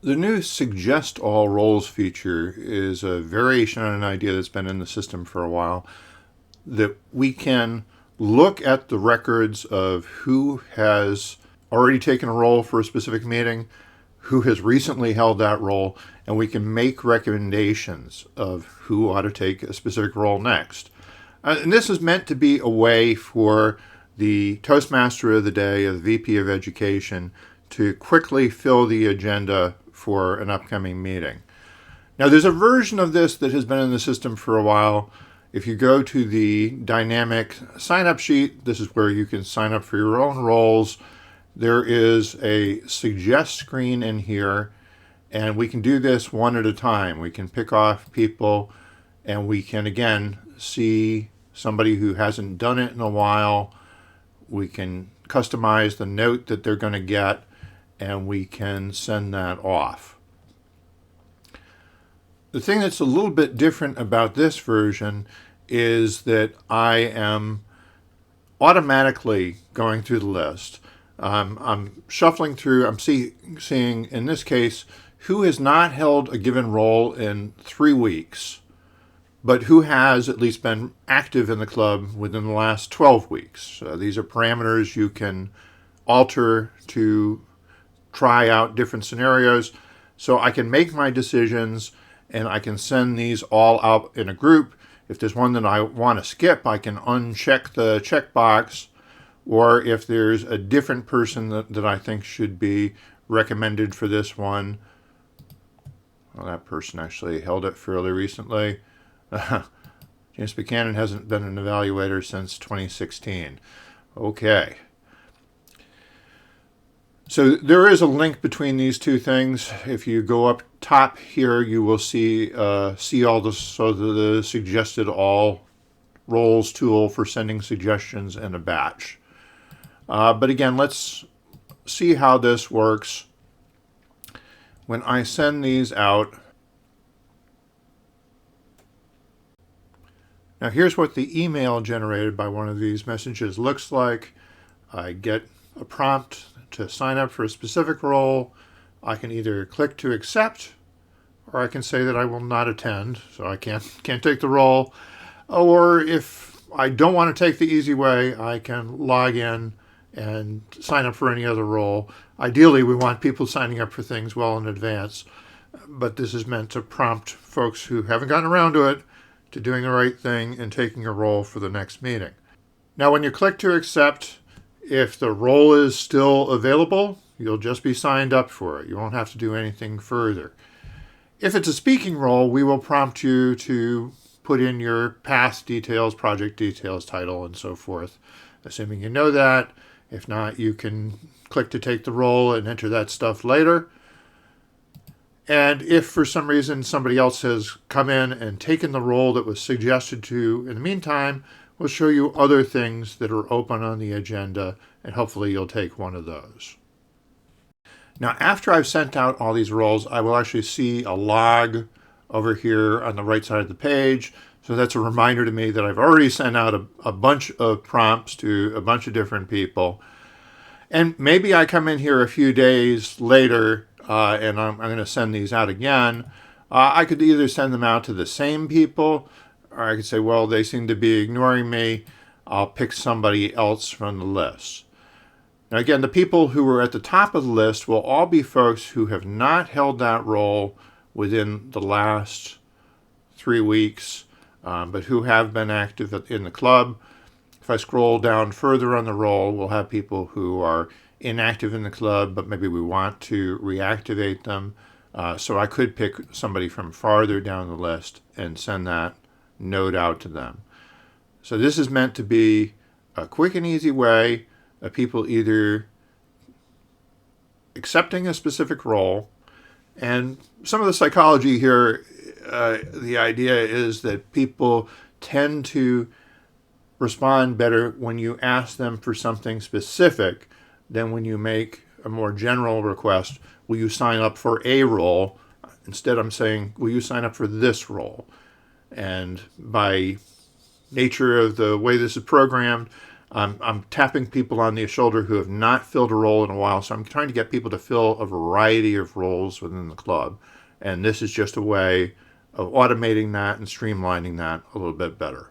The new Suggest All Roles feature is a variation on an idea that's been in the system for a while, that we can look at the records of who has already taken a role for a specific meeting, who has recently held that role, and we can make recommendations of who ought to take a specific role next. And this is meant to be a way for the Toastmaster of the day, or the VP of Education, to quickly fill the agenda for an upcoming meeting. Now, there's a version of this that has been in the system for a while. If you go to the dynamic sign-up sheet, this is where you can sign up for your own roles. There is a suggest screen in here, and we can do this one at a time. We can pick off people, and we can, again, see somebody who hasn't done it in a while. We can customize the note that they're going to get, and we can send that off. The thing that's a little bit different about this version is that I am automatically going through the list. I'm shuffling through, I'm seeing, in this case, who has not held a given role in 3 weeks, but who has at least been active in the club within the last 12 weeks. These are parameters you can alter to try out different scenarios. So I can make my decisions, and I can send these all out in a group. If there's one that I want to skip, I can uncheck the checkbox. Or if there's a different person that I think should be recommended for this one, well, that person actually held it fairly recently. James Buchanan hasn't been an evaluator since 2016. Okay. So there is a link between these two things. If you go up top here, you will see all the suggested all roles tool for sending suggestions in a batch. But again, let's see how this works. When I send these out, now here's what the email generated by one of these messages looks like. I get a prompt to sign up for a specific role. I can either click to accept, or I can say that I will not attend, so I can't take the role. Or if I don't want to take the easy way, I can log in and sign up for any other role. Ideally, we want people signing up for things well in advance, but this is meant to prompt folks who haven't gotten around to it to doing the right thing and taking a role for the next meeting. Now, when you click to accept, if the role is still available, you'll just be signed up for it. You won't have to do anything further. If it's a speaking role, we will prompt you to put in your past details, project details, title, and so forth, assuming you know that. If not, you can click to take the role and enter that stuff later. And if for some reason somebody else has come in and taken the role that was suggested to in the meantime, we'll show you other things that are open on the agenda, and hopefully you'll take one of those. Now, after I've sent out all these roles, I will actually see a log over here on the right side of the page. So that's a reminder to me that I've already sent out a bunch of prompts to a bunch of different people. And maybe I come in here a few days later and I'm going to send these out again. I could either send them out to the same people, or I could say, well, they seem to be ignoring me. I'll pick somebody else from the list. Now, again, the people who are at the top of the list will all be folks who have not held that role within the last 3 weeks, but who have been active in the club. If I scroll down further on the roll, we'll have people who are inactive in the club, but maybe we want to reactivate them. So I could pick somebody from farther down the list and send that note out to them. So this is meant to be a quick and easy way of people either accepting a specific role, and some of the psychology here, the idea is that people tend to respond better when you ask them for something specific than when you make a more general request. Will you sign up for a role? Instead, I'm saying, will you sign up for this role? And by nature of the way this is programmed, I'm tapping people on the shoulder who have not filled a role in a while, so I'm trying to get people to fill a variety of roles within the club. And this is just a way of automating that and streamlining that a little bit better.